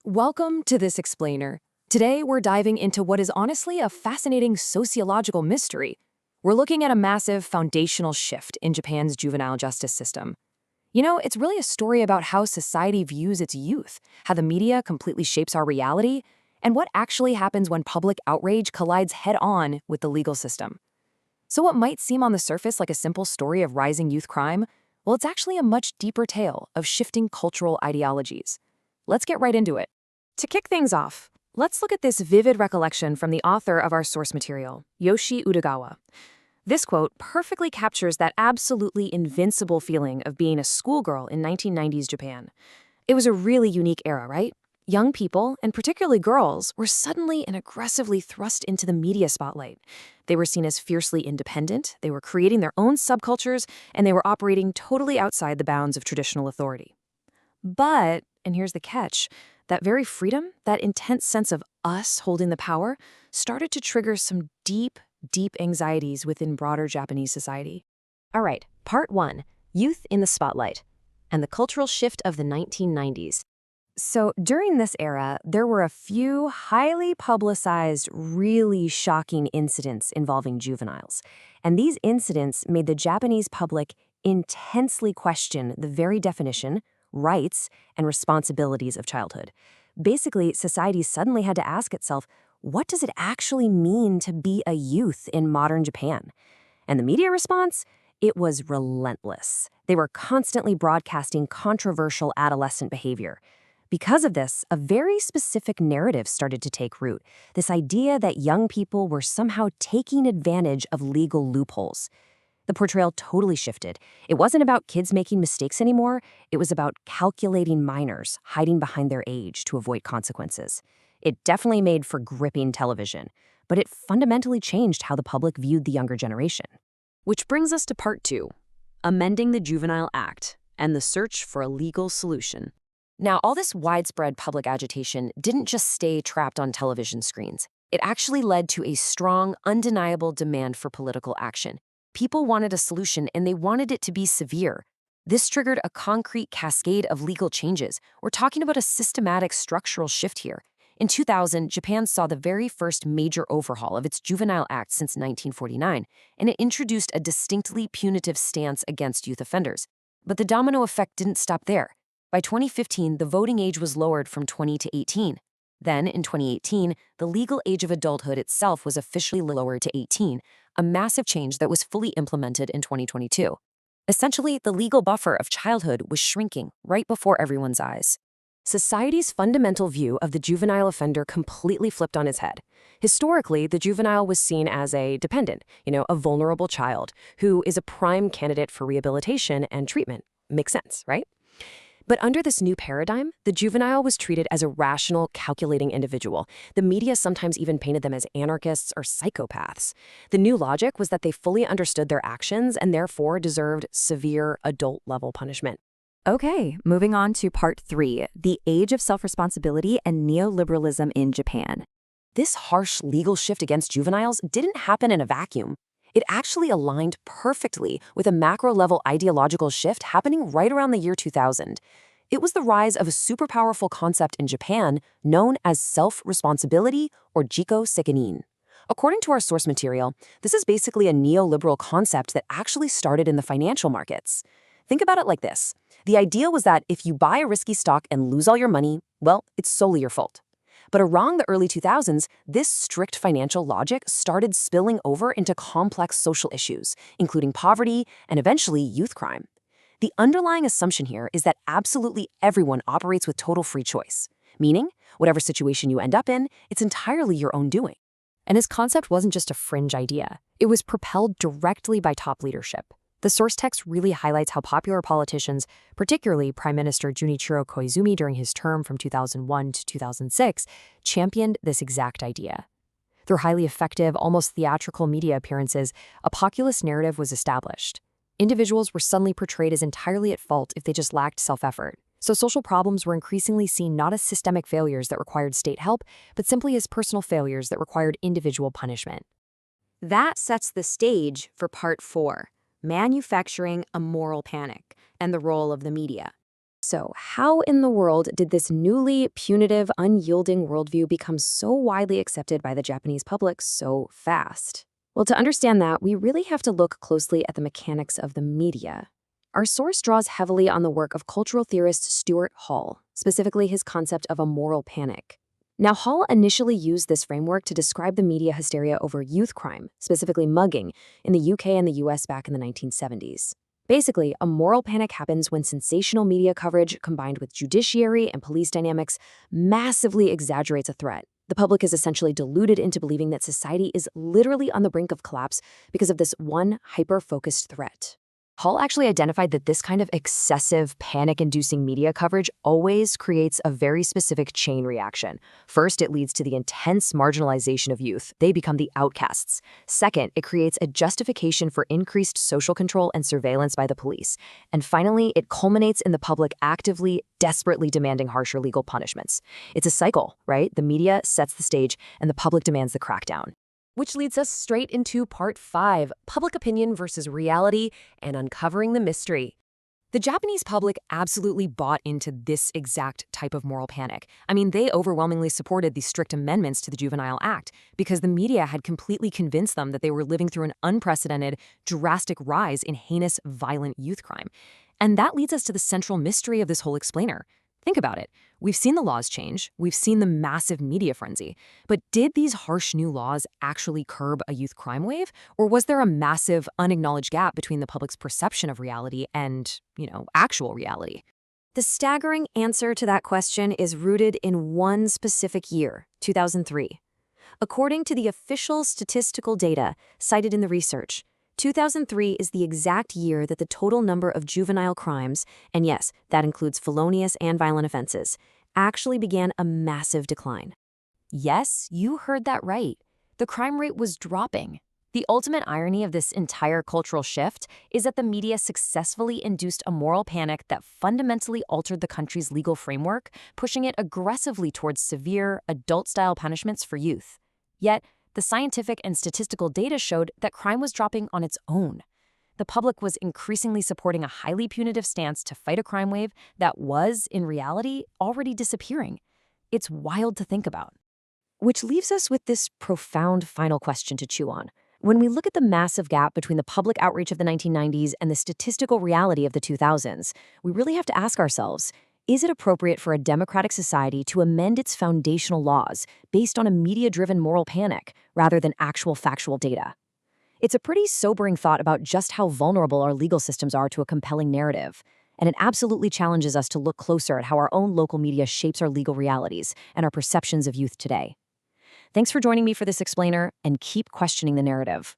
Welcome to this explainer. Today, we're diving into what is honestly a fascinating sociological mystery. We're looking at a massive foundational shift in Japan's juvenile justice system. It's really a story about how society views its youth, how the media completely shapes our reality, and what actually happens when public outrage collides head-on with the legal system. So what might seem on the surface like a simple story of rising youth crime, well, it's actually a much deeper tale of shifting cultural ideologies. Let's get right into it. To kick things off, let's look at this vivid recollection from the author of our source material, Yoshi Udagawa. This quote perfectly captures that absolutely invincible feeling of being a schoolgirl in 1990s Japan. It was a really unique era, right? Young people, and particularly girls, were suddenly and aggressively thrust into the media spotlight. They were seen as fiercely independent, they were creating their own subcultures, and they were operating totally outside the bounds of traditional authority. But, and here's the catch, that very freedom, that intense sense of us holding the power, started to trigger some deep anxieties within broader Japanese society. All right, part 1, Youth in the Spotlight, and the cultural shift of the 1990s. So during this era, there were a few highly publicized, really shocking incidents involving juveniles. And these incidents made the Japanese public intensely question the very definition, rights, and responsibilities of childhood. Basically, society suddenly had to ask itself, what does it actually mean to be a youth in modern Japan? And the media response? It was relentless. They were constantly broadcasting controversial adolescent behavior. Because of this, a very specific narrative started to take root, this idea that young people were somehow taking advantage of legal loopholes. The portrayal totally shifted. It wasn't about kids making mistakes anymore. It was about calculating minors, hiding behind their age to avoid consequences. It definitely made for gripping television, but it fundamentally changed how the public viewed the younger generation. Which brings us to part 2, amending the Juvenile Act and the search for a legal solution. Now, all this widespread public agitation didn't just stay trapped on television screens. It actually led to a strong, undeniable demand for political action. People wanted a solution, and they wanted it to be severe. This triggered a concrete cascade of legal changes. We're talking about a systematic structural shift here. In 2000, Japan saw the very first major overhaul of its Juvenile Act since 1949, and it introduced a distinctly punitive stance against youth offenders. But the domino effect didn't stop there. By 2015, the voting age was lowered from 20 to 18. Then, in 2018, the legal age of adulthood itself was officially lowered to 18, a massive change that was fully implemented in 2022. Essentially, the legal buffer of childhood was shrinking right before everyone's eyes. Society's fundamental view of the juvenile offender completely flipped on its head. Historically, the juvenile was seen as a dependent, a vulnerable child, who is a prime candidate for rehabilitation and treatment. Makes sense, right? But under this new paradigm, the juvenile was treated as a rational, calculating individual. The media sometimes even painted them as anarchists or psychopaths. The new logic was that they fully understood their actions and therefore deserved severe adult-level punishment. Okay, moving on to part 3, the age of self-responsibility and neoliberalism in Japan. This harsh legal shift against juveniles didn't happen in a vacuum. It actually aligned perfectly with a macro-level ideological shift happening right around the year 2000. It was the rise of a super powerful concept in Japan known as self-responsibility, or jiko sekenin. According to our source material, this is basically a neoliberal concept that actually started in the financial markets. Think about it like this. The idea was that if you buy a risky stock and lose all your money, well, it's solely your fault. But around the early 2000s, this strict financial logic started spilling over into complex social issues, including poverty and eventually youth crime. The underlying assumption here is that absolutely everyone operates with total free choice, meaning whatever situation you end up in, it's entirely your own doing. And his concept wasn't just a fringe idea. It was propelled directly by top leadership. The source text really highlights how popular politicians, particularly Prime Minister Junichiro Koizumi during his term from 2001 to 2006, championed this exact idea. Through highly effective, almost theatrical media appearances, a populist narrative was established. Individuals were suddenly portrayed as entirely at fault if they just lacked self-effort. So social problems were increasingly seen not as systemic failures that required state help, but simply as personal failures that required individual punishment. That sets the stage for part 4, manufacturing a moral panic and the role of the media. So, how in the world did this newly punitive, unyielding worldview become so widely accepted by the Japanese public so fast? Well, to understand that, we really have to look closely at the mechanics of the media. Our source draws heavily on the work of cultural theorist Stuart Hall, specifically his concept of a moral panic. Now, Hall initially used this framework to describe the media hysteria over youth crime, specifically mugging, in the UK and the US back in the 1970s. Basically, a moral panic happens when sensational media coverage combined with judiciary and police dynamics massively exaggerates a threat. The public is essentially deluded into believing that society is literally on the brink of collapse because of this one hyper-focused threat. Hall actually identified that this kind of excessive, panic-inducing media coverage always creates a very specific chain reaction. First, it leads to the intense marginalization of youth. They become the outcasts. Second, it creates a justification for increased social control and surveillance by the police. And finally, it culminates in the public actively, desperately demanding harsher legal punishments. It's a cycle, right? The media sets the stage, and the public demands the crackdown. Which leads us straight into Part 5, Public Opinion versus Reality and Uncovering the Mystery. The Japanese public absolutely bought into this exact type of moral panic. I mean, they overwhelmingly supported the strict amendments to the Juvenile Act because the media had completely convinced them that they were living through an unprecedented, drastic rise in heinous, violent youth crime. And that leads us to the central mystery of this whole explainer. Think about it. We've seen the laws change. We've seen the massive media frenzy. But did these harsh new laws actually curb a youth crime wave? Or was there a massive, unacknowledged gap between the public's perception of reality and, actual reality? The staggering answer to that question is rooted in one specific year, 2003. According to the official statistical data cited in the research, 2003 is the exact year that the total number of juvenile crimes, and yes, that includes felonious and violent offenses, actually began a massive decline. Yes, you heard that right. The crime rate was dropping. The ultimate irony of this entire cultural shift is that the media successfully induced a moral panic that fundamentally altered the country's legal framework, pushing it aggressively towards severe, adult-style punishments for youth. Yet, the scientific and statistical data showed that crime was dropping on its own. The public was increasingly supporting a highly punitive stance to fight a crime wave that was, in reality, already disappearing. It's wild to think about. Which leaves us with this profound final question to chew on. When we look at the massive gap between the public outreach of the 1990s and the statistical reality of the 2000s, we really have to ask ourselves, is it appropriate for a democratic society to amend its foundational laws based on a media-driven moral panic rather than actual factual data? It's a pretty sobering thought about just how vulnerable our legal systems are to a compelling narrative, and it absolutely challenges us to look closer at how our own local media shapes our legal realities and our perceptions of youth today. Thanks for joining me for this explainer, and keep questioning the narrative.